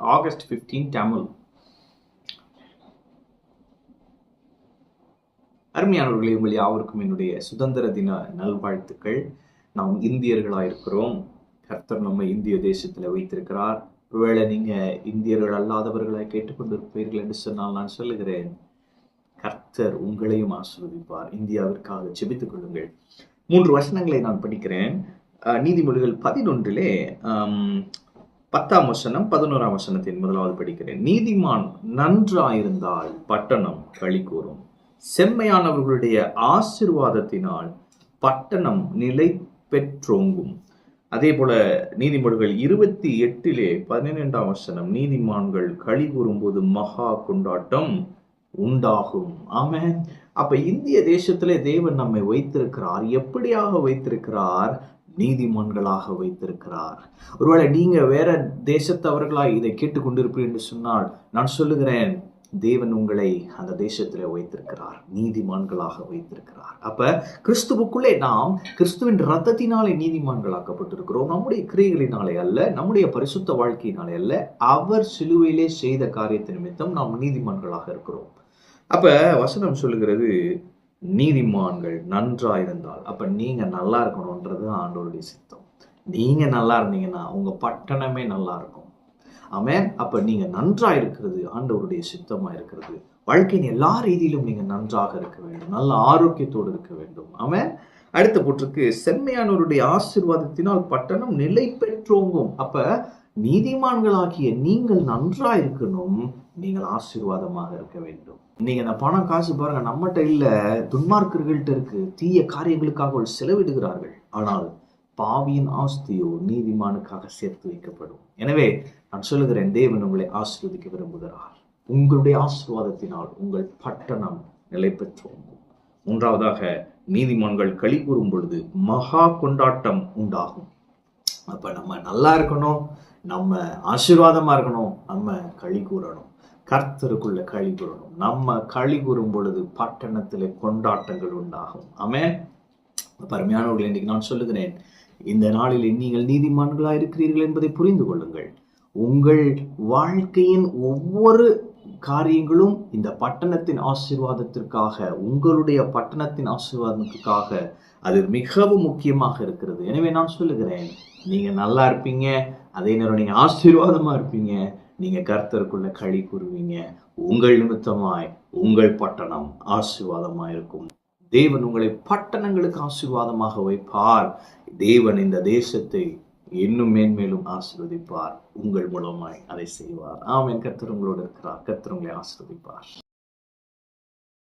August 15 Tamil. அருமையானவர்களே, உங்கள் யாவருக்கும் என்னுடைய சுதந்திர தின நல்வாழ்த்துக்கள். நாம் இந்தியர்களாக இருக்கிறோம். கர்த்தர் நம்ம இந்திய தேசத்தில் வைத்திருக்கிறார். ஒருவேளை நீங்க இந்தியர்கள் அல்லாதவர்களாய் கேட்டுக்கொண்டிருப்பீர்கள் என்று சொன்னால் நான் சொல்லுகிறேன், கர்த்தர் உங்களையும் ஆசீர்வதிப்பார். இந்தியாவிற்காக ஜெபித்துக் கொள்ளுங்கள். 3 வசனங்களை நான் படிக்கிறேன். நீதிமொழிகள் 11 10ஆம் வசனம் 11ஆம் வசனத்தின் முதலாவது படிக்கிறேன். நீதிமான் நன்றாயிருந்தால் பட்டணம் களி கூறும், செம்மையானவர்களுடைய ஆசீர்வாதத்தினால் பட்டணம் நிலை பெற்றோங்கும். அதே போல நீதிமொழிகள் 28 12ஆம் வசனம், நீதிமான்கள் களி கூறும்போது மகா கொண்டாட்டம் உண்டாகும். ஆமென். அப்ப இந்திய தேசத்திலே தேவன் நம்மை வைத்திருக்கிறார். எப்படியாக வைத்திருக்கிறார்? நீதிமான்களாக வைத்திருக்கிறார். ஒருவேளை நீங்க வேற தேசத்தவர்களாய் இதை கேட்டுக்கொண்டிருப்பீர்கள் என்று சொன்னால் நான் சொல்லுகிறேன், தேவன் உங்களை அந்த தேசத்திலே வைத்திருக்கிறார், நீதிமான்களாக வைத்திருக்கிறார். அப்ப கிறிஸ்துவுக்குள்ளே நாம் கிறிஸ்துவின் இரத்தத்தினாலே நீதிமான்களாக்கப்பட்டிருக்கிறோம். நம்முடைய கிரியைகளினாலே அல்ல, நம்முடைய பரிசுத்த வாழ்க்கையினாலே அல்ல, அவர் சிலுவையிலே செய்த காரியத்தின் நிமித்தம் நாம் நீதிமான்களாக இருக்கிறோம். அப்ப வசனம் சொல்லுகிறது, நீதிமான்கள் நன்றா இருந்தால். அப்ப நீங்க நல்லா இருக்கணும்ன்றது ஆண்டவருடைய சித்தம். நீங்க நல்லா இருந்தீங்கன்னா உங்க பட்டணமே நல்லா இருக்கும். ஆமென். அப்ப நீங்க நன்றா இருக்கிறது ஆண்டவருடைய சித்தமா இருக்கிறது. வாழ்க்கையின் எல்லா ரீதியிலும் நீங்க நன்றாக இருக்க வேண்டும், நல்ல ஆரோக்கியத்தோடு இருக்க வேண்டும். ஆமென். அடுத்த போட்டிருக்கு, செம்மையானவருடைய ஆசீர்வாதத்தினால் பட்டணம் நிலை பெற்றோங்கும். அப்ப நீதிமான்களாகிய நீங்கள் நன்றா இருக்கணும், நீங்கள் ஆசீர்வாதமாக இருக்க வேண்டும். நீங்க அந்த பணம் காசு பாருங்க, நம்மகிட்ட இல்ல, துன்மார்க்கர்கள்ட்ட இருக்கு. தீய காரியங்களுக்காக செலவிடுகிறார்கள். ஆனால் பாவியின் ஆஸ்தியோ நீதிமானுக்காக சேர்த்து வைக்கப்படும். எனவே நான் சொல்லுகிறேன், தேவன் உங்களை ஆசீர்வதிக்க விரும்புகிறார். உங்களுடைய ஆசீர்வாதத்தினால் உங்கள் பட்டணம் நிலை பெற்றோம். 3வதாக, நீதிமான்கள் களி கூறும் பொழுது மகா கொண்டாட்டம் உண்டாகும். அப்ப நம்ம நல்லா இருக்கணும், நம்ம ஆசீர்வாதமா இருக்கணும், நம்ம களி கூறணும், கர்த்தருக்குள்ள களி கூறணும். நம்ம களி கூறும் பொழுது பட்டணத்திலே கொண்டாட்டங்கள் உண்டாகும். ஆமென். அருமையானவர்களே, இன்றைக்கு நான் சொல்லுகிறேன், இந்த நாளில் நீங்கள் நீதிமான்களாக இருக்கிறீர்கள் என்பதை புரிந்து கொள்ளுங்கள். உங்கள் வாழ்க்கையின் ஒவ்வொரு காரியங்களும் இந்த பட்டணத்தின் ஆசீர்வாதத்திற்காக, உங்களுடைய பட்டணத்தின் ஆசீர்வாதத்திற்காக அது மிகவும் முக்கியமாக இருக்கிறது. எனவே நான் சொல்லுகிறேன், நீங்க நல்லா இருப்பீங்க, அதே நேரம் நீங்க ஆசீர்வாதமா இருப்பீங்க, நீங்க கர்த்தருக்குள்ள களி கூறுவீங்க. உங்கள் நிமித்தமாய் உங்கள் பட்டணம் ஆசீர்வாதமா இருக்கும். தேவன் உங்களை பட்டணங்களுக்கு ஆசீர்வாதமாக வைப்பார். தேவன் இந்த தேசத்தை இன்னும் மேன்மேலும் ஆசீர்வதிப்பார். உங்கள் மூலமாய் அதை செய்வார். ஆமென். கர்த்தர் உங்களோடு இருக்கிறார். கர்த்தர் உங்களை ஆசீர்வதிப்பார்.